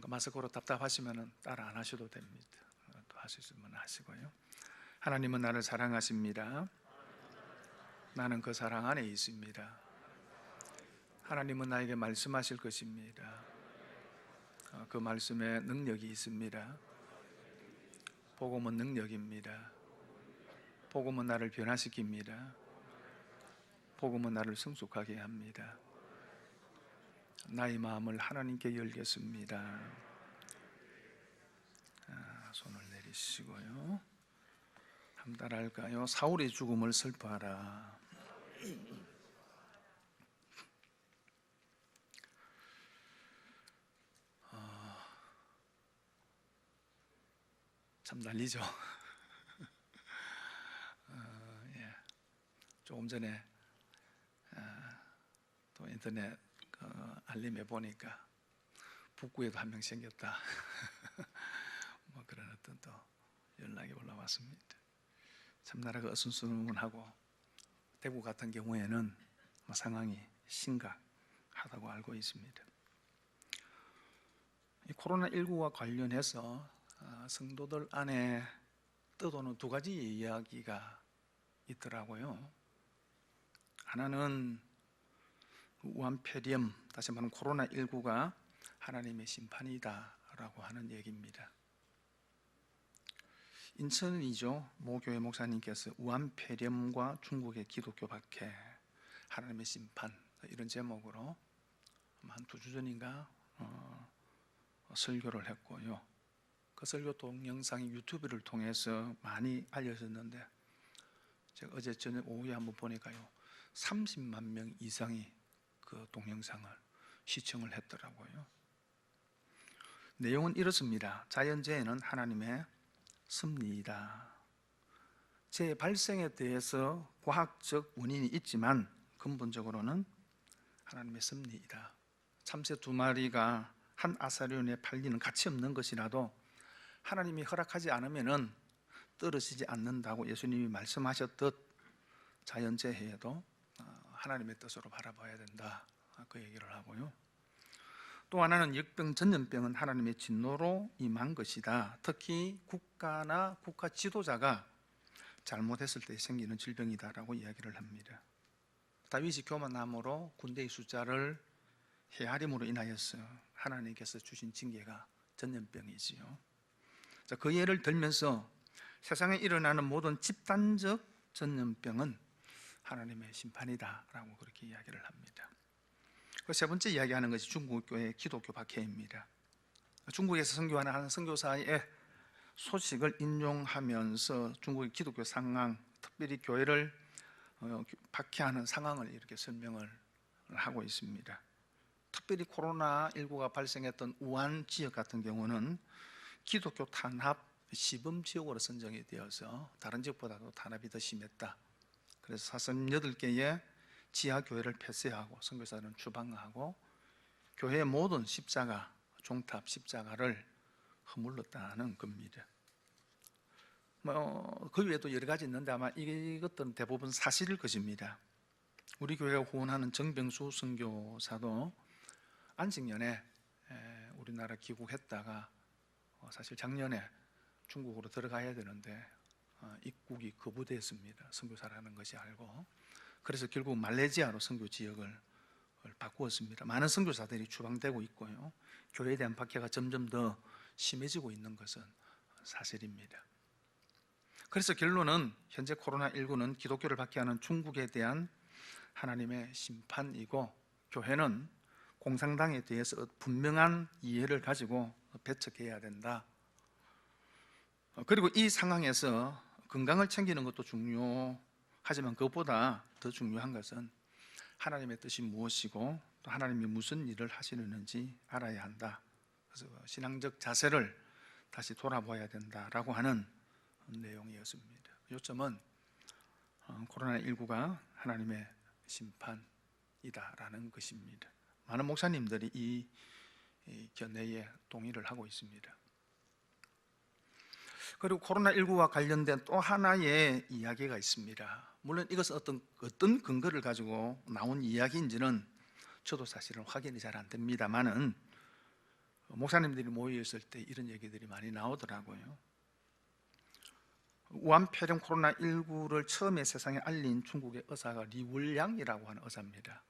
마스크로 답답하시면 따라 안 하셔도 됩니다. 또 하시면 하시고요. 하나님은 나를 사랑하십니다. 나는 그 사랑 안에 있습니다. 하나님은 나에게 말씀하실 것입니다. 그 말씀에 능력이 있습니다. 복음은 능력입니다. 복음은 나를 변화시킵니다. 복음은 나를 성숙하게 합니다. 나의 마음을 하나님께 열겠습니다. 손을 내리시고요. 한번 따라할까요? 사울의 죽음을 슬퍼하라. 참 난리죠. 예. 조금 전에 또 인터넷 알림에 보니까 북구에도 한 명 생겼다. 뭐 그런 어떤 또 연락이 올라왔습니다. 참 나라가 어수선하고 대구 같은 경우에는 상황이 심각하다고 알고 있습니다. 이 코로나19와 관련해서 성도들 안에 떠도는 두 가지 이야기가 있더라고요. 하나는 우한폐렴, 다시 말하면 코로나19가 하나님의 심판이다라고 하는 얘기입니다. 인천이죠. 모교회 목사님께서 우한폐렴과 중국의 기독교 박해, 하나님의 심판, 이런 제목으로 한 2주 전인가 설교를 했고요. 그 설교 동영상이 유튜브를 통해서 많이 알려졌는데 제가 어제 저녁 오후에 한번 보니까요, 30만 명 이상이 그 동영상을 시청을 했더라고요. 내용은 이렇습니다. 자연재해는 하나님의 섭리이다. 재해 발생에 대해서 과학적 원인이 있지만 근본적으로는 하나님의 섭리이다. 참새 2마리가 한 아사리온에 팔리는 가치 없는 것이라도 하나님이 허락하지 않으면은 떨어지지 않는다고 예수님이 말씀하셨듯 자연재해에도 하나님의 뜻으로 바라봐야 된다, 그 얘기를 하고요. 또 하나는 역병, 전염병은 하나님의 진노로 임한 것이다. 특히 국가나 국가 지도자가 잘못했을 때 생기는 질병이다라고 이야기를 합니다. 다윗이 교만함으로 군대의 숫자를 헤아림으로 인하여서 하나님께서 주신 징계가 전염병이지요. 자, 그 예를 들면서 세상에 일어나는 모든 집단적 전염병은 하나님의 심판이다라고 그렇게 이야기를 합니다. 그 세 번째 이야기하는 것이 중국교회 기독교 박해입니다. 중국에서 선교하는 선교사의 소식을 인용하면서 중국의 기독교 상황, 특별히 교회를 박해하는 상황을 이렇게 설명을 하고 있습니다. 특별히 코로나19가 발생했던 우한 지역 같은 경우는 기독교 탄압 시범 지역으로 선정이 되어서 다른 지역보다도 탄압이 더 심했다. 그래서 48개의 지하 교회를 폐쇄하고 선교사들은 추방하고 교회의 모든 십자가, 종탑 십자가를 허물렀다는 겁니다. 그 외에도 여러 가지 있는데 아마 이것들은 대부분 사실일 것입니다. 우리 교회가 후원하는 정병수 선교사도 안식년에 우리나라 귀국했다가 사실 작년에 중국으로 들어가야 되는데 입국이 거부됐습니다. 선교사라는 것이 알고. 그래서 결국 말레이시아로 선교 지역을 바꾸었습니다. 많은 선교사들이 추방되고 있고요. 교회에 대한 박해가 점점 더 심해지고 있는 것은 사실입니다. 그래서 결론은 현재 코로나19는 기독교를 박해하는 중국에 대한 하나님의 심판이고, 교회는 공산당에 대해서 분명한 이해를 가지고 배척해야 된다. 그리고 이 상황에서 건강을 챙기는 것도 중요하지만 그것보다 더 중요한 것은 하나님의 뜻이 무엇이고 또 하나님이 무슨 일을 하시는지 알아야 한다. 그래서 신앙적 자세를 다시 돌아봐야 된다라고 하는 내용이었습니다. 요점은 코로나19가 하나님의 심판이다라는 것입니다. 많은 목사님들이 이 견해에 동의를 하고 있습니다. 그리고 코로나19와 관련된 또 하나의 이야기가 있습니다. 물론 이것은 어떤 근거를 가지고 나온 이야기인지는 저도 사실은 확인이 잘 안 됩니다만은 목사님들이 모여 있을 때 이런 얘기들이 많이 나오더라고요. 우한폐렴 코로나19를 처음에 세상에 알린 중국의 의사가 리월량이라고 하는 의사입니다.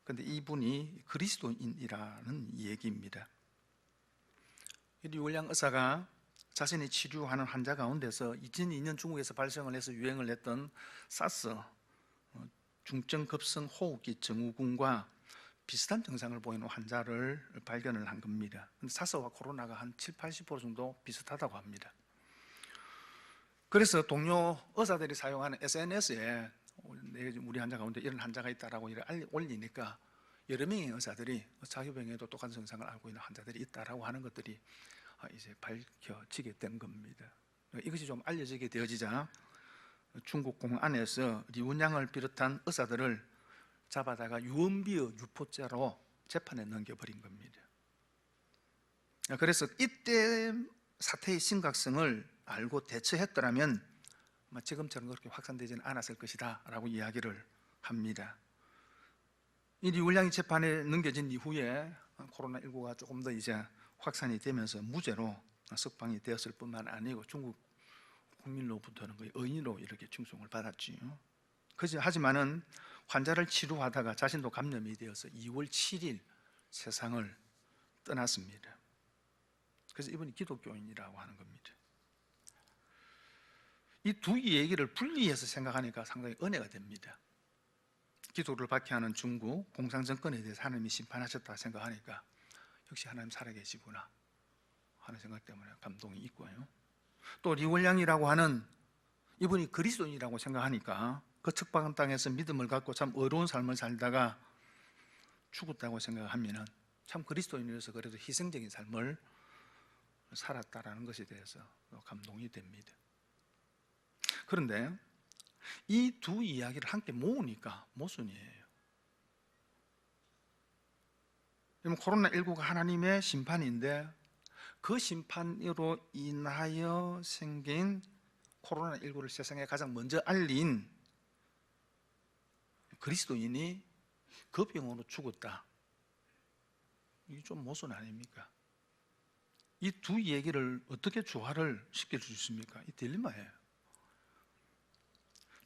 그런데 이분이 그리스도인이라는 얘기입니다. 리월량 의사가 자신이 치료하는 환자 가운데서 2002년 중국에서 발생을 해서 유행을 했던 사스, 중증급성 호흡기 증후군과 비슷한 증상을 보이는 환자를 발견을 한 겁니다. 근데 사스와 코로나가 한 70-80% 정도 비슷하다고 합니다. 그래서 동료 의사들이 사용하는 SNS에 우리 환자 가운데 이런 환자가 있다라고 올리니까 여러 명의 의사들이 자기 병에도 똑같은 증상을 앓고 있는 환자들이 있다라고 하는 것들이 이제 밝혀지게 된 겁니다. 이것이 좀 알려지게 되어지자 중국 공안에서 리운양을 비롯한 의사들을 잡아다가 유언비어 유포죄로 재판에 넘겨버린 겁니다. 그래서 이때 사태의 심각성을 알고 대처했더라면 지금처럼 그렇게 확산되지는 않았을 것이다 라고 이야기를 합니다. 이 리울량이 재판에 넘겨진 이후에 코로나19가 조금 더 이제 확산이 되면서 무죄로 석방이 되었을 뿐만 아니고 중국 국민로부터는 거의 의인으로 이렇게 칭송을 받았지요. 하지만은 환자를 치료하다가 자신도 감염이 되어서 2월 7일 세상을 떠났습니다. 그래서 이분이 기독교인이라고 하는 겁니다. 이 두 얘기를 분리해서 생각하니까 상당히 은혜가 됩니다. 기도를 박해하는 중국 공산정권에 대해서 하나님이 심판하셨다 생각하니까 역시 하나님 살아계시구나 하는 생각 때문에 감동이 있고요. 또 리월량이라고 하는 이분이 그리스도인이라고 생각하니까 그 척박한 땅에서 믿음을 갖고 참 어려운 삶을 살다가 죽었다고 생각하면 참 그리스도인이라서 그래도 희생적인 삶을 살았다라는 것에 대해서 감동이 됩니다. 그런데 이 두 이야기를 함께 모으니까 모순이에요. 코로나19가 하나님의 심판인데 그 심판으로 인하여 생긴 코로나19를 세상에 가장 먼저 알린 그리스도인이 그 병으로 죽었다. 이게 좀 모순 아닙니까? 이 두 얘기를 어떻게 조화를 시킬 수 있습니까? 이 딜레마예요.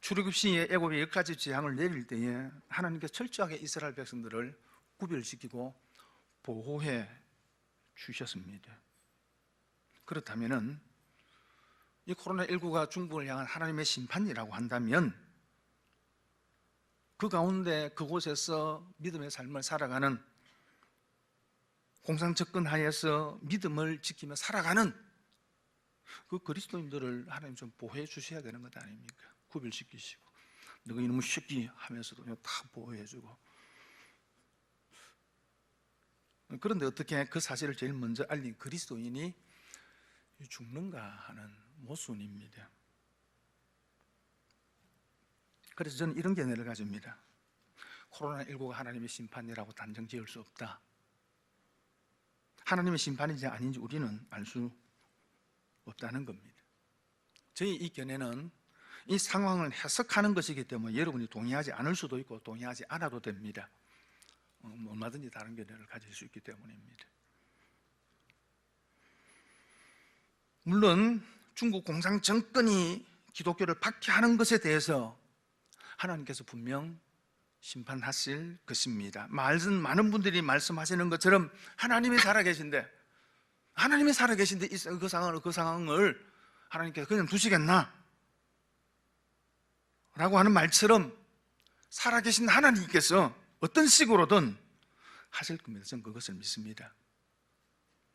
출애굽 시에 애굽의 10가지 재앙을 내릴 때에 하나님께서 철저하게 이스라엘 백성들을 구별시키고 보호해 주셨습니다. 그렇다면은 이 코로나19가 중국을 향한 하나님의 심판이라고 한다면 그 가운데 그곳에서 믿음의 삶을 살아가는 공산정권 하에서 믿음을 지키며 살아가는 그 그리스도인들을 하나님 좀 보호해 주셔야 되는 것 아닙니까? 구별시키시고 너가 이놈의 새끼 하면서도 다 보호해주고. 그런데 어떻게 그 사실을 제일 먼저 알린 그리스도인이 죽는가 하는 모순입니다. 그래서 저는 이런 견해를 가집니다. 코로나19가 하나님의 심판이라고 단정 지을 수 없다. 하나님의 심판인지 아닌지 우리는 알 수 없다는 겁니다. 저희 이 견해는 이 상황을 해석하는 것이기 때문에 여러분이 동의하지 않을 수도 있고 동의하지 않아도 됩니다. 얼마든지 다른 견해를 가질 수 있기 때문입니다. 물론 중국 공산정권이 기독교를 박해하는 것에 대해서 하나님께서 분명 심판하실 것입니다. 많은 분들이 말씀하시는 것처럼 하나님이 살아계신데 그 상황을 하나님께서 그냥 두시겠나? 라고 하는 말처럼 살아계신 하나님께서 어떤 식으로든 하실 겁니다. 저는 그것을 믿습니다.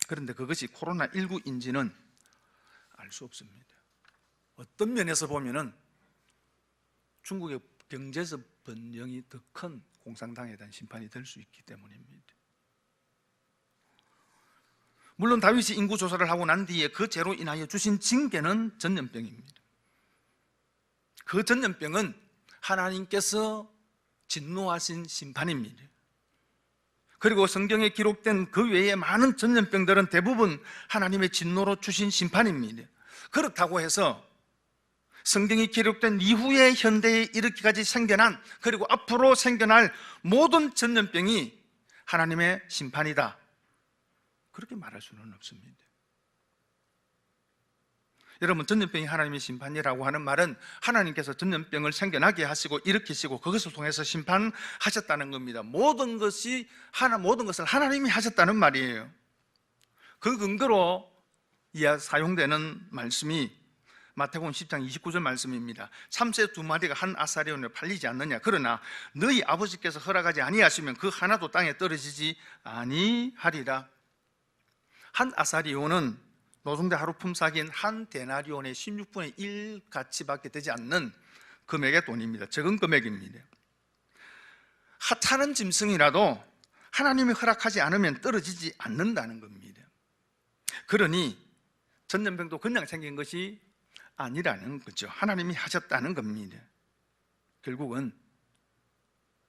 그런데 그것이 코로나19인지는 알 수 없습니다. 어떤 면에서 보면은 중국의 경제적 번영이 더 큰 공산당에 대한 심판이 될 수 있기 때문입니다. 물론 다윗이 인구 조사를 하고 난 뒤에 그 죄로 인하여 주신 징계는 전염병입니다. 그 전염병은 하나님께서 진노하신 심판입니다. 그리고 성경에 기록된 그 외에 많은 전염병들은 대부분 하나님의 진노로 주신 심판입니다. 그렇다고 해서 성경이 기록된 이후에 현대에 이렇게까지 생겨난 그리고 앞으로 생겨날 모든 전염병이 하나님의 심판이다, 그렇게 말할 수는 없습니다. 여러분, 전염병이 하나님의 심판이라고 하는 말은 하나님께서 전염병을 생겨나게 하시고 일으키시고 그것을 통해서 심판하셨다는 겁니다. 모든 것을 하나님이 하셨다는 말이에요. 그 근거로 사용되는 말씀이 마태복음 10장 29절 말씀입니다. 참새 두 마리가 한 아사리온에 팔리지 않느냐? 그러나 너희 아버지께서 허락하지 아니하시면 그 하나도 땅에 떨어지지 아니하리라. 한 아사리온은 노동자 하루 품삯인 한 데나리온의 16분의 1 가치밖에 되지 않는 금액의 돈입니다. 적은 금액입니다. 하찮은 짐승이라도 하나님이 허락하지 않으면 떨어지지 않는다는 겁니다. 그러니 전염병도 그냥 생긴 것이 아니라는 거죠. 하나님이 하셨다는 겁니다. 결국은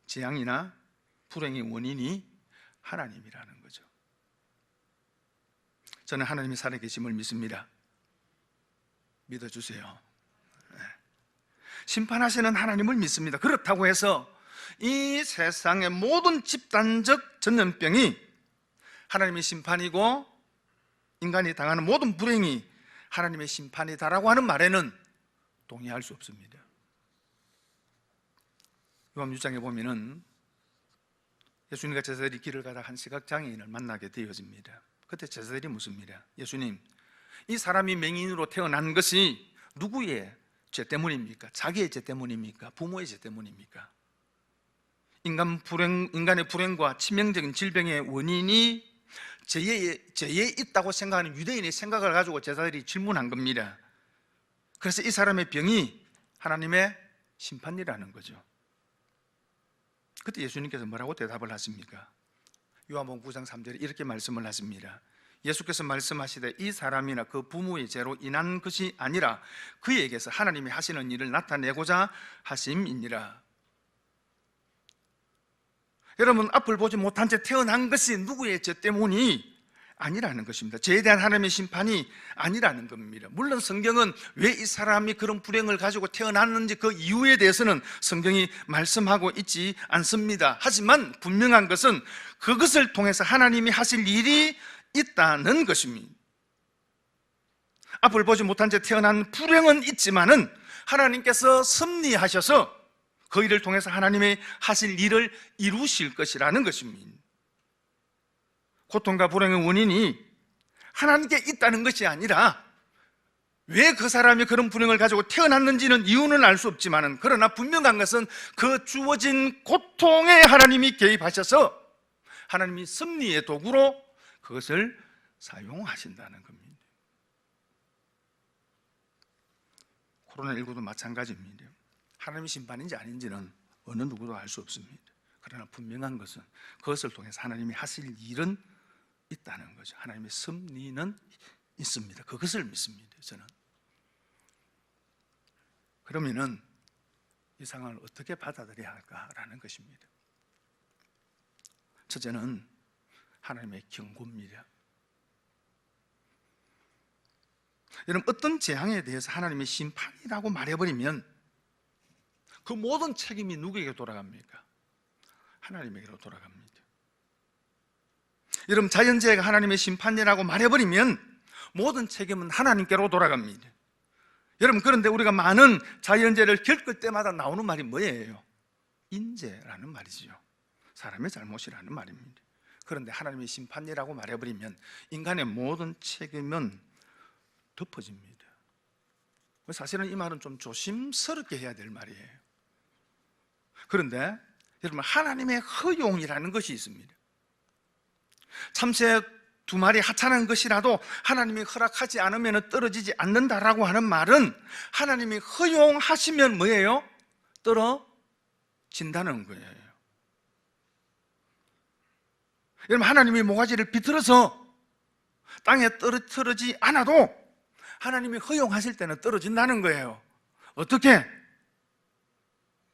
재앙이나 불행의 원인이 하나님이라는 거죠. 저는 하나님이 살아계심을 믿습니다. 믿어주세요. 심판하시는 하나님을 믿습니다. 그렇다고 해서 이 세상의 모든 집단적 전염병이 하나님의 심판이고 인간이 당하는 모든 불행이 하나님의 심판이다라고 하는 말에는 동의할 수 없습니다. 요한 6장에 보면은 예수님과 제자들이 길을 가다 한 시각장애인을 만나게 되어집니다. 그때 제자들이 묻습니다. 예수님, 이 사람이 맹인으로 태어난 것이 누구의 죄 때문입니까? 자기의 죄 때문입니까? 부모의 죄 때문입니까? 인간의 불행과 치명적인 질병의 원인이 죄에 있다고 생각하는 유대인의 생각을 가지고 제자들이 질문한 겁니다. 그래서 이 사람의 병이 하나님의 심판이라는 거죠. 그때 예수님께서 뭐라고 대답을 하십니까? 요한복음 9장 3절에 이렇게 말씀을 하십니다. 예수께서 말씀하시되 이 사람이나 그 부모의 죄로 인한 것이 아니라 그에게서 하나님이 하시는 일을 나타내고자 하심이니라. 여러분, 앞을 보지 못한 채 태어난 것이 누구의 죄 때문이 아니라는 것입니다. 죄에 대한 하나님의 심판이 아니라는 겁니다. 물론 성경은 왜 이 사람이 그런 불행을 가지고 태어났는지 그 이유에 대해서는 성경이 말씀하고 있지 않습니다. 하지만 분명한 것은 그것을 통해서 하나님이 하실 일이 있다는 것입니다. 앞을 보지 못한 채 태어난 불행은 있지만은 하나님께서 섭리하셔서 그 일을 통해서 하나님의 하실 일을 이루실 것이라는 것입니다. 고통과 불행의 원인이 하나님께 있다는 것이 아니라 왜 그 사람이 그런 불행을 가지고 태어났는지는 이유는 알 수 없지만, 그러나 분명한 것은 그 주어진 고통에 하나님이 개입하셔서 하나님이 섭리의 도구로 그것을 사용하신다는 겁니다. 코로나19도 마찬가지입니다. 하나님의 심판인지 아닌지는 어느 누구도 알 수 없습니다. 그러나 분명한 것은 그것을 통해서 하나님이 하실 일은 있다는 거죠. 하나님의 섭리는 있습니다. 그것을 믿습니다. 저는. 그러면은 이 상황을 어떻게 받아들여야 할까라는 것입니다. 첫째는 하나님의 경고입니다. 여러분, 어떤 재앙에 대해서 하나님의 심판이라고 말해버리면 그 모든 책임이 누구에게 돌아갑니까? 하나님에게로 돌아갑니다. 여러분, 자연재해가 하나님의 심판이라고 말해버리면 모든 책임은 하나님께로 돌아갑니다. 여러분, 그런데 우리가 많은 자연재해를 겪을 때마다 나오는 말이 뭐예요? 인재라는 말이지요. 사람의 잘못이라는 말입니다. 그런데 하나님의 심판이라고 말해버리면 인간의 모든 책임은 덮어집니다. 사실은 이 말은 좀 조심스럽게 해야 될 말이에요. 그런데 여러분, 하나님의 허용이라는 것이 있습니다. 참새 두 마리 하찮은 것이라도 하나님이 허락하지 않으면 떨어지지 않는다라고 하는 말은 하나님이 허용하시면 뭐예요? 떨어진다는 거예요. 여러분, 하나님이 모가지를 비틀어서 땅에 떨어지지 않아도 하나님이 허용하실 때는 떨어진다는 거예요. 어떻게?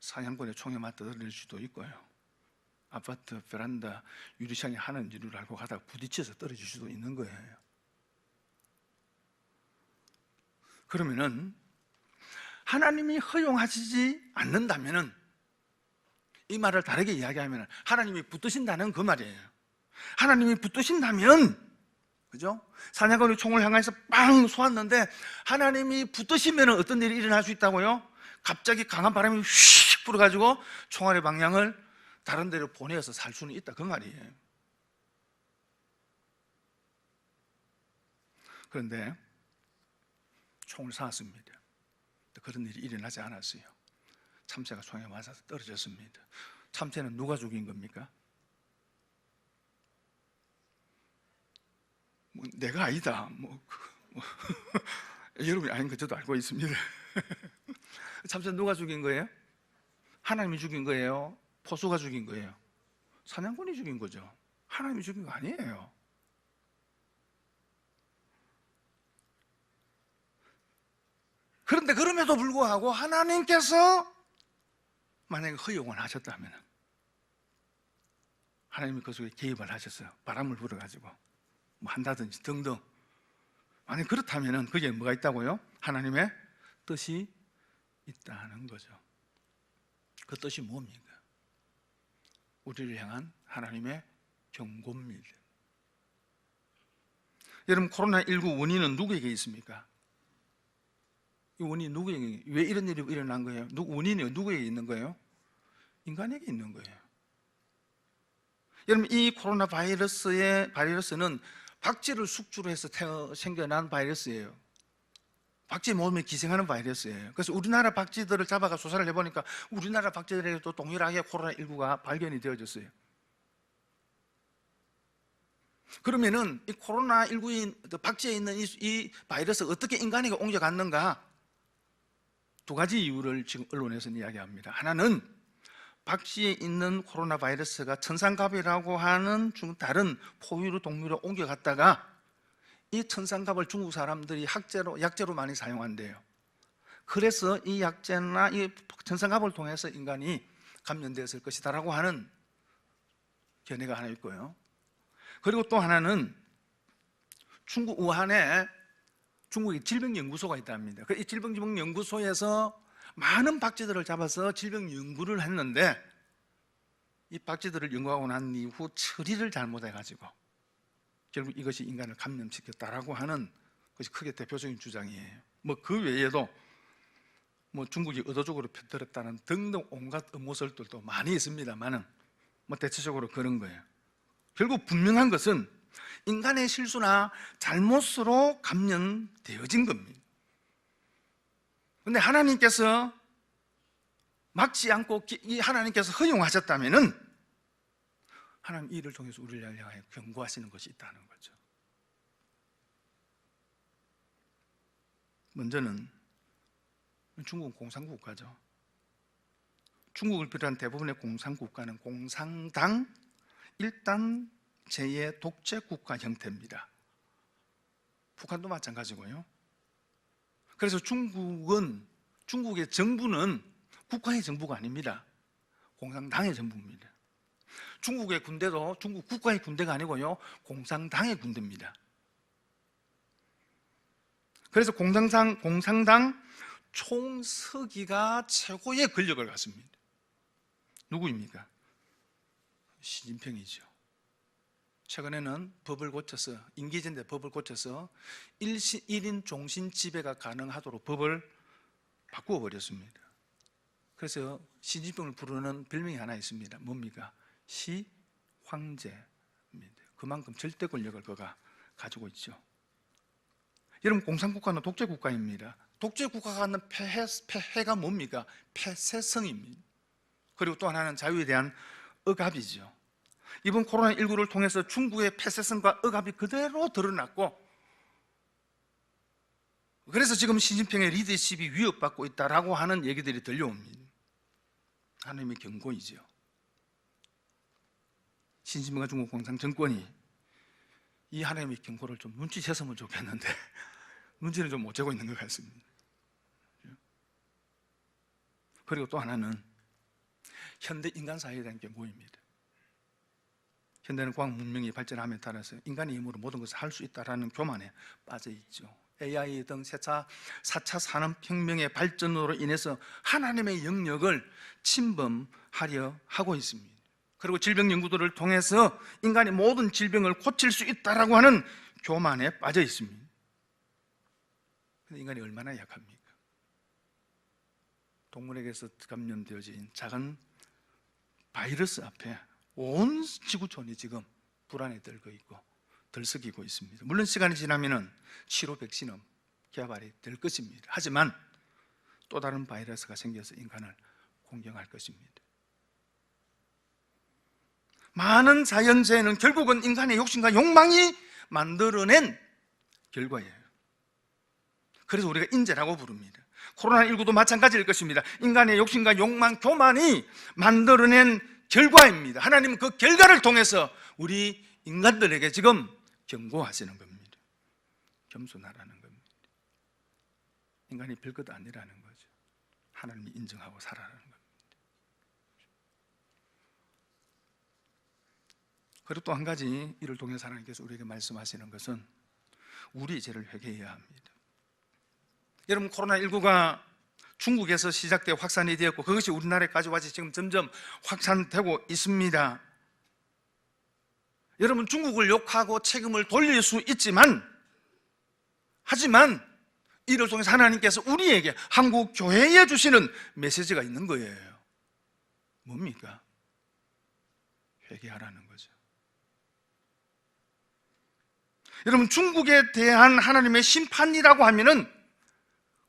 사냥꾼의 총에 맞다 떨어질 수도 있고요, 아파트 베란다 유리창에 하는 줄을 알고 가다가 부딪혀서 떨어질 수도 있는 거예요. 그러면은 하나님이 허용하시지 않는다면은, 이 말을 다르게 이야기하면 하나님이 붙드신다는 그 말이에요. 하나님이 붙드신다면 그죠? 사냥꾼이 총을 향해서 빵 쏘았는데 하나님이 붙드시면 어떤 일이 일어날 수 있다고요? 갑자기 강한 바람이 휙 불어가지고 총알의 방향을 다른 데로 보내서 살 수는 있다, 그 말이에요. 그런데 총을 쐈습니다. 그런 일이 일어나지 않았어요. 참새가 총에 맞아서 떨어졌습니다. 참새는 누가 죽인 겁니까? 내가 아니다. 여러분이 아닌 거 저도 알고 있습니다. 참새는 누가 죽인 거예요? 하나님이 죽인 거예요? 포수가 죽인 거예요? 사냥꾼이 죽인 거죠. 하나님이 죽인 거 아니에요. 그런데 그럼에도 불구하고 하나님께서 만약에 허용을 하셨다면 하나님이 그 속에 개입을 하셨어요. 바람을 불어가지고 뭐 한다든지 등등. 만약 그렇다면 그게 뭐가 있다고요? 하나님의 뜻이 있다는 거죠. 그 뜻이 뭡니까? 우리를 향한 하나님의 경고입니다. 여러분, 코로나19 원인은 누구에게 있습니까? 이 원인이 누구에게, 왜 이런 일이 일어난 거예요? 원인이 누구에게 있는 거예요? 인간에게 있는 거예요. 여러분, 이 코로나 바이러스는 박쥐를 숙주로 해서 생겨난 바이러스예요. 박쥐 몸에 기생하는 바이러스예요. 그래서 우리나라 박쥐들을 잡아가 조사를 해보니까 우리나라 박쥐들에게도 동일하게 코로나19가 발견이 되어졌어요. 그러면은 이 코로나19인 박쥐에 있는 이 바이러스 어떻게 인간에게 옮겨갔는가? 두 가지 이유를 지금 언론에서는 이야기합니다. 하나는 박쥐에 있는 코로나 바이러스가 천상갑이라고 하는 다른 포유류 동물로 옮겨갔다가 이 천상갑을 중국 사람들이 약재로 많이 사용한대요. 그래서 이 약재나 이 천상갑을 통해서 인간이 감염되었을 것이다라고 하는 견해가 하나 있고요. 그리고 또 하나는 중국 우한에 중국의 질병연구소가 있답니다. 이 질병연구소에서 많은 박쥐들을 잡아서 질병 연구를 했는데 이 박쥐들을 연구하고 난 이후 처리를 잘못해가지고 결국 이것이 인간을 감염시켰다라고 하는 것이 크게 대표적인 주장이에요. 뭐 그 외에도 뭐 중국이 의도적으로 퍼뜨렸다는 등등 온갖 음모설들도 많이 있습니다만은 뭐 대체적으로 그런 거예요. 결국 분명한 것은 인간의 실수나 잘못으로 감염되어진 겁니다. 그런데 하나님께서 막지 않고 하나님께서 허용하셨다면은 하나님 이를 통해서 우리를 향하여 경고하시는 것이 있다는 거죠. 먼저는 중국은 공산국가죠. 중국을 비롯한 대부분의 공산국가는 공산당 1단 제2의 독재국가 형태입니다. 북한도 마찬가지고요. 그래서 중국의 정부는 국가의 정부가 아닙니다. 공산당의 정부입니다. 중국의 군대도 중국 국가의 군대가 아니고요, 공산당의 군대입니다. 그래서 공산당 총서기가 최고의 권력을 갖습니다. 누구입니까? 시진핑이죠. 최근에는 법을 고쳐서, 임기전대 법을 고쳐서 1인 종신 지배가 가능하도록 법을 바꾸어 버렸습니다. 그래서 시진핑을 부르는 별명이 하나 있습니다. 뭡니까? 시황제입니다. 그만큼 절대 권력을 그가 가지고 있죠. 여러분, 공산국가는 독재국가입니다. 독재국가가 갖는 폐해가 뭡니까? 폐쇄성입니다. 그리고 또 하나는 자유에 대한 억압이죠. 이번 코로나19를 통해서 중국의 폐쇄성과 억압이 그대로 드러났고, 그래서 지금 시진핑의 리더십이 위협받고 있다라고 하는 얘기들이 들려옵니다. 하나님의 경고이죠. 시진핑과 중국 공산정권이 이 하나님의 경고를 좀 눈치챘으면 좋겠는데 눈치는 좀 못 채고 있는 것 같습니다. 그리고 또 하나는 현대 인간 사회에 대한 경고입니다. 현대는 과학 문명이 발전함에 따라서 인간의 힘으로 모든 것을 할 수 있다는 교만에 빠져 있죠. AI 등 4차 산업혁명의 발전으로 인해서 하나님의 영역을 침범하려 하고 있습니다. 그리고 질병 연구들을 통해서 인간의 모든 질병을 고칠 수 있다라고 하는 교만에 빠져 있습니다. 근데 인간이 얼마나 약합니까? 동물에게서 감염되어진 작은 바이러스 앞에 온 지구촌이 지금 불안에 떨고 있고 들썩이고 있습니다. 물론 시간이 지나면은 치료 백신은 개발이 될 것입니다. 하지만 또 다른 바이러스가 생겨서 인간을 공격할 것입니다. 많은 자연재해는 결국은 인간의 욕심과 욕망이 만들어낸 결과예요. 그래서 우리가 인재라고 부릅니다. 코로나19도 마찬가지일 것입니다. 인간의 욕심과 욕망, 교만이 만들어낸 결과입니다. 하나님은 그 결과를 통해서 우리 인간들에게 지금 경고하시는 겁니다. 겸손하라는 겁니다. 인간이 별것 아니라는 거죠. 하나님이 인정하고 살아라는 겁니다. 그리고 또 한 가지, 이를 통해서 하나님께서 우리에게 말씀하시는 것은 우리의 죄를 회개해야 합니다. 여러분, 코로나19가 중국에서 시작되어 확산이 되었고 그것이 우리나라에까지 와서 지금 점점 확산되고 있습니다. 여러분, 중국을 욕하고 책임을 돌릴 수 있지만, 하지만 이를 통해서 하나님께서 우리에게, 한국 교회에 주시는 메시지가 있는 거예요. 뭡니까? 회개하라는 거죠. 여러분, 중국에 대한 하나님의 심판이라고 하면은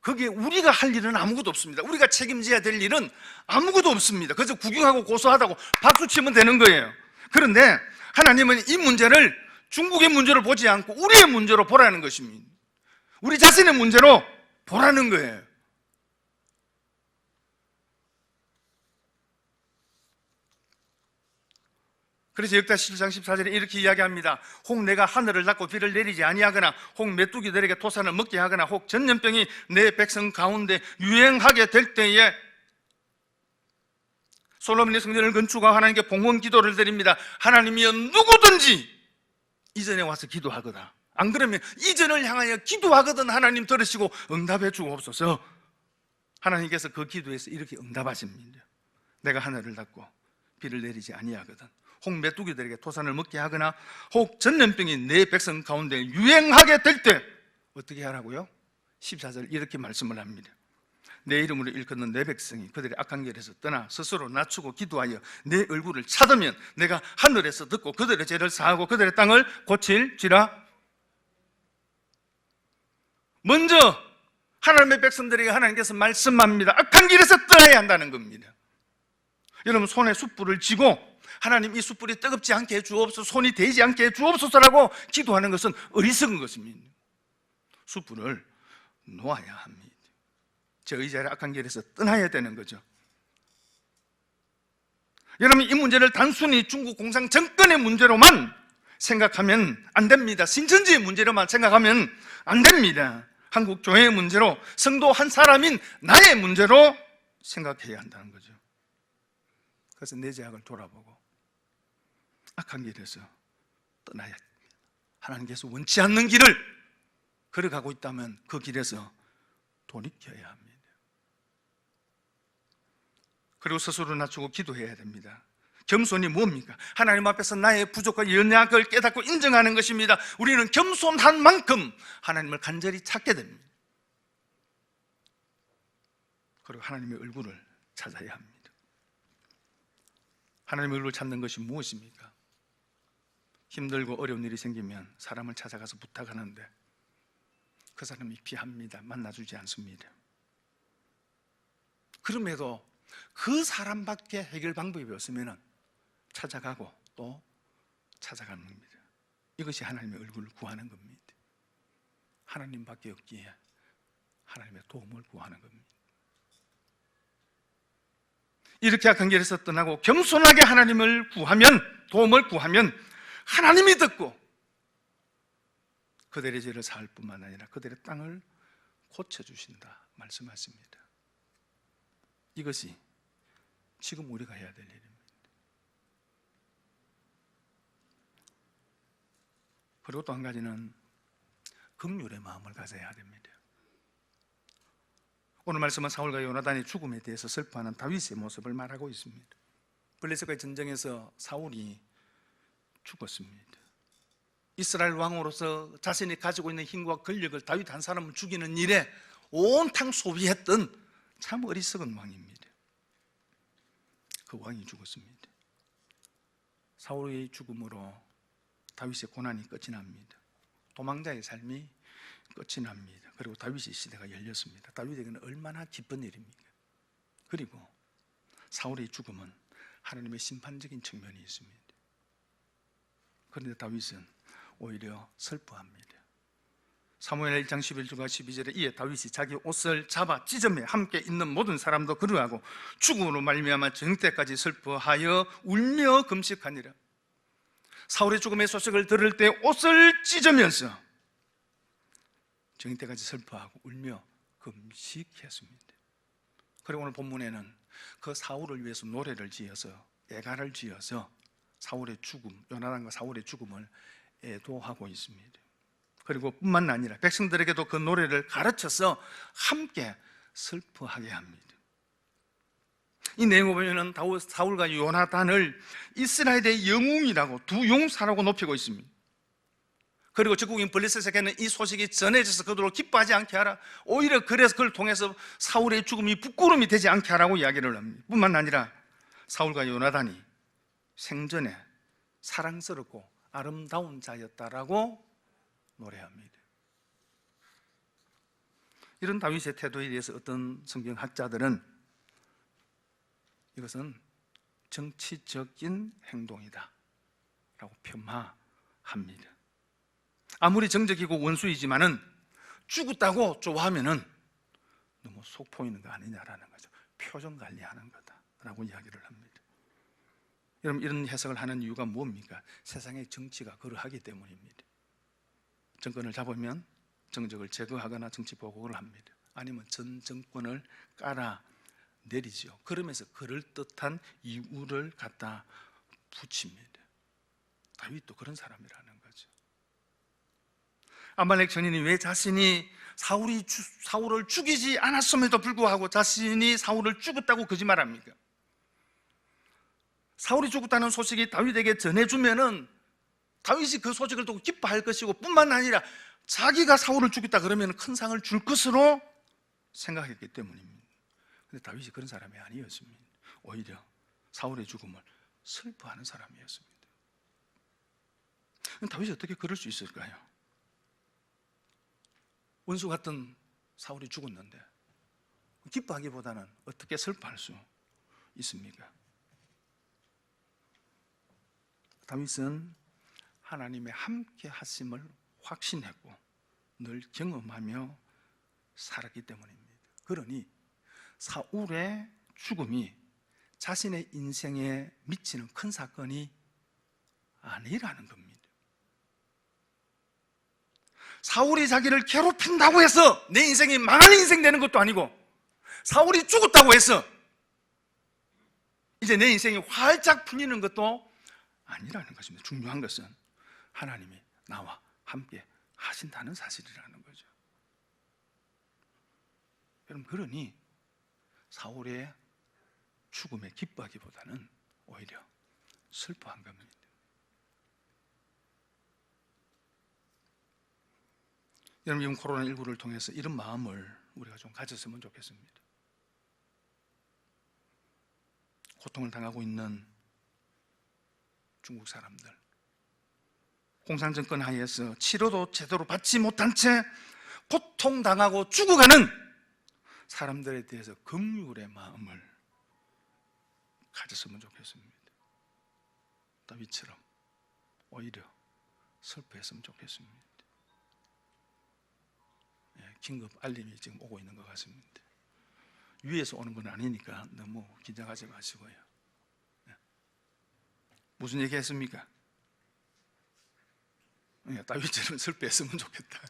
거기에 우리가 할 일은 아무것도 없습니다. 우리가 책임져야 될 일은 아무것도 없습니다. 그래서 구경하고 고소하다고 박수 치면 되는 거예요. 그런데 하나님은 이 문제를 중국의 문제로 보지 않고 우리의 문제로 보라는 것입니다. 우리 자신의 문제로 보라는 거예요. 그래서 역대 17장 14절에 이렇게 이야기합니다. 혹 내가 하늘을 닫고 비를 내리지 아니하거나, 혹 메뚜기들에게 토산을 먹게 하거나, 혹 전염병이 내 백성 가운데 유행하게 될 때에, 솔로몬이 성전을 건축하고 하나님께 봉헌 기도를 드립니다. 하나님이여, 누구든지 이전에 와서 기도하거나, 안 그러면 이전을 향하여 기도하거든 하나님 들으시고 응답해 주옵소서. 하나님께서 그 기도에서 이렇게 응답하십니다. 내가 하늘을 닫고 비를 내리지 아니하거든, 혹 메뚜기들에게 토산을 먹게 하거나, 혹 전염병이 내 백성 가운데 유행하게 될 때 어떻게 하라고요? 14절 이렇게 말씀을 합니다. 내 이름으로 일컫는 내 백성이 그들의 악한 길에서 떠나 스스로 낮추고 기도하여 내 얼굴을 찾으면 내가 하늘에서 듣고 그들의 죄를 사하고 그들의 땅을 고칠지라. 먼저 하나님의 백성들에게 하나님께서 말씀합니다. 악한 길에서 떠나야 한다는 겁니다. 여러분, 손에 숯불을 쥐고 하나님 이 숯불이 뜨겁지 않게 해주옵소서, 손이 데이지 않게 해주옵소서라고 기도하는 것은 어리석은 것입니다. 숯불을 놓아야 합니다. 저 의자를 악한 길에서 떠나야 되는 거죠. 여러분, 이 문제를 단순히 중국 공산 정권의 문제로만 생각하면 안 됩니다. 신천지의 문제로만 생각하면 안 됩니다. 한국 교회의 문제로, 성도 한 사람인 나의 문제로 생각해야 한다는 거죠. 그래서 내 죄악을 돌아보고 악한 길에서 떠나야 됩니다. 하나님께서 원치 않는 길을 걸어가고 있다면 그 길에서 돌이켜야 합니다. 그리고 스스로 낮추고 기도해야 됩니다. 겸손이 뭡니까? 하나님 앞에서 나의 부족과 연약을 깨닫고 인정하는 것입니다. 우리는 겸손한 만큼 하나님을 간절히 찾게 됩니다. 그리고 하나님의 얼굴을 찾아야 합니다. 하나님의 얼굴을 찾는 것이 무엇입니까? 힘들고 어려운 일이 생기면 사람을 찾아가서 부탁하는데 그 사람이 피합니다. 만나주지 않습니다. 그럼에도 그 사람밖에 해결 방법이 없으면 찾아가고 또 찾아가는 겁니다. 이것이 하나님의 얼굴을 구하는 겁니다. 하나님밖에 없기에 하나님의 도움을 구하는 겁니다. 이렇게 악한 길에서 떠나고 겸손하게 하나님을 구하면, 도움을 구하면 하나님이 듣고 그들의 죄를 사할 뿐만 아니라 그들의 땅을 고쳐주신다 말씀하십니다. 이것이 지금 우리가 해야 될 일입니다. 그리고 또 한 가지는 긍휼의 마음을 가져야 됩니다. 오늘 말씀은 사울과 요나단의 죽음에 대해서 슬퍼하는 다윗의 모습을 말하고 있습니다. 블레셋과의 전쟁에서 사울이 죽었습니다. 이스라엘 왕으로서 자신이 가지고 있는 힘과 권력을 다윗 한 사람을 죽이는 일에 온탕 소비했던 참 어리석은 왕입니다. 그 왕이 죽었습니다. 사울의 죽음으로 다윗의 고난이 끝이 납니다. 도망자의 삶이 끝이 납니다. 그리고 다윗의 시대가 열렸습니다. 다윗에게는 얼마나 기쁜 일입니까? 그리고 사울의 죽음은 하나님의 심판적인 측면이 있습니다. 그런데 다윗은 오히려 슬퍼합니다. 사무엘 1장 11절과 12절에 이에 다윗이 자기 옷을 잡아 찢으며 함께 있는 모든 사람도 그러하고 죽음으로 말미암아 저녁때까지 슬퍼하여 울며 금식하니라. 사울의 죽음의 소식을 들을 때 옷을 찢으면서 저녁때까지 슬퍼하고 울며 금식했습니다. 그리고 오늘 본문에는 그 사울을 위해서 노래를 지어서 애가를 지어서 사울의 죽음, 요나단과 사울의 죽음을 애도하고 있습니다. 그리고 뿐만 아니라 백성들에게도 그 노래를 가르쳐서 함께 슬퍼하게 합니다. 이 내용을 보면 사울과 요나단을 이스라엘의 영웅이라고, 두 용사라고 높이고 있습니다. 그리고 적국인 블레셋에게는 이 소식이 전해져서 그들을 기뻐하지 않게 하라, 오히려 그래서 그걸 통해서 사울의 죽음이 부끄러움이 되지 않게 하라고 이야기를 합니다. 뿐만 아니라 사울과 요나단이 생전에 사랑스럽고 아름다운 자였다라고 노래합니다. 이런 다윗의 태도에 대해서 어떤 성경학자들은 이것은 정치적인 행동이다 라고 폄하합니다. 아무리 정적이고 원수이지만은 죽었다고 좋아하면은 너무 속 보이는 거 아니냐라는 거죠. 표정 관리하는 거다라고 이야기를 합니다. 여러분, 이런 해석을 하는 이유가 뭡니까? 세상의 정치가 그러하기 때문입니다. 정권을 잡으면 정적을 제거하거나 정치 보복을 합니다. 아니면 전 정권을 깔아내리죠. 그러면서 그럴듯한 이유를 갖다 붙입니다. 다윗도 그런 사람이라는 거죠. 아말렉 전인이 왜 자신이 사울을 죽이지 않았음에도 불구하고 자신이 사울을 죽였다고 거짓말합니까? 사울이 죽었다는 소식이 다윗에게 전해주면은 다윗이 그 소식을 듣고 기뻐할 것이고, 뿐만 아니라 자기가 사울을 죽였다 그러면 큰 상을 줄 것으로 생각했기 때문입니다. 그런데 다윗이 그런 사람이 아니었습니다. 오히려 사울의 죽음을 슬퍼하는 사람이었습니다. 다윗이 어떻게 그럴 수 있을까요? 원수 같은 사울이 죽었는데 기뻐하기보다는 어떻게 슬퍼할 수 있습니까? 다윗은 하나님의 함께 하심을 확신했고 늘 경험하며 살았기 때문입니다. 그러니 사울의 죽음이 자신의 인생에 미치는 큰 사건이 아니라는 겁니다. 사울이 자기를 괴롭힌다고 해서 내 인생이 망할 인생 되는 것도 아니고, 사울이 죽었다고 해서 이제 내 인생이 활짝 풀리는 것도 아니라는 것입니다. 중요한 것은 하나님이 나와 함께 하신다는 사실이라는 거죠. 여러분, 그러니 사울의 죽음에 기뻐하기보다는 오히려 슬퍼한 겁니다. 여러분, 이번 코로나19를 통해서 이런 마음을 우리가 좀 가졌으면 좋겠습니다. 고통을 당하고 있는 중국 사람들, 공산정권 하에서 치료도 제대로 받지 못한 채 고통당하고 죽어가는 사람들에 대해서 긍휼의 마음을 가졌으면 좋겠습니다. 다윗처럼 오히려 슬퍼했으면 좋겠습니다. 긴급 알림이 지금 오고 있는 것 같습니다. 위에서 오는 건 아니니까 너무 긴장하지 마시고요. 무슨 얘기 했습니까? 다윗처럼 슬퍼했으면 좋겠다.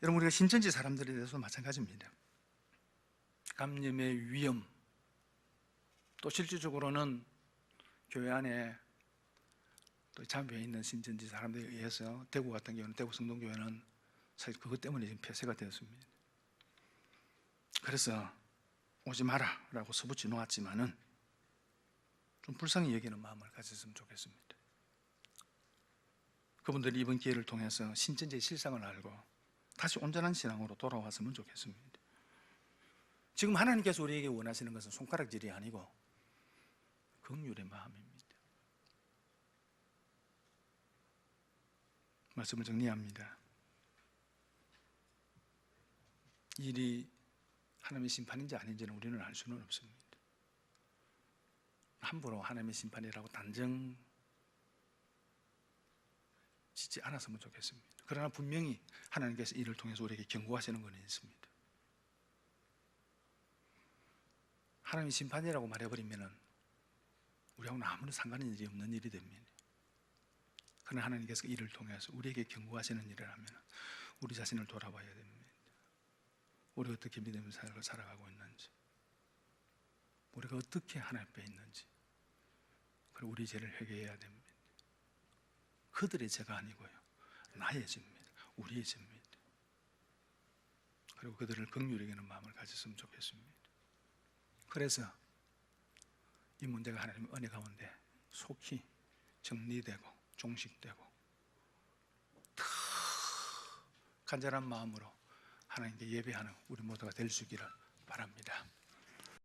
여러분, 우리가 신천지 사람들에 대해서도 마찬가지입니다. 감염의 위험, 또 실질적으로는 교회 안에 또 참여해 있는 신천지 사람들에 의해서 대구 같은 경우는, 대구 성동교회는 사실 그것 때문에 지금 폐쇄가 되었습니다. 그래서 오지 마라 라고 서붙여 놓았지만은 좀 불쌍히 여기는 마음을 가졌으면 좋겠습니다. 그분들이 이번 기회를 통해서 신천지의 실상을 알고 다시 온전한 신앙으로 돌아왔으면 좋겠습니다. 지금 하나님께서 우리에게 원하시는 것은 손가락질이 아니고 긍휼의 마음입니다. 말씀을 정리합니다. 일이 하나님의 심판인지 아닌지는 우리는 알 수는 없습니다. 함부로 하나님의 심판이라고 단정 짓지 않았으면 좋겠습니다. 그러나 분명히 하나님께서 이를 통해서 우리에게 경고하시는 것은 있습니다. 하나님의 심판이라고 말해버리면 우리하고는 아무런 상관이 없는 일이 됩니다. 그러나 하나님께서 이를 통해서 우리에게 경고하시는 일을 하면 우리 자신을 돌아봐야 됩니다. 우리가 어떻게 믿음의 삶을 살아가고 있는지, 우리가 어떻게 하나님 앞에 있는지, 그리고 우리 죄를 회개해야 됩니다. 그들의 죄가 아니고요, 나의 죄입니다. 우리의 죄입니다. 그리고 그들을 긍휼히 여기는 마음을 가졌으면 좋겠습니다. 그래서 이 문제가 하나님의 은혜 가운데 속히 정리되고 종식되고 더 간절한 마음으로 하나님께 예배하는 우리 모두가 될 수 있기를 바랍니다.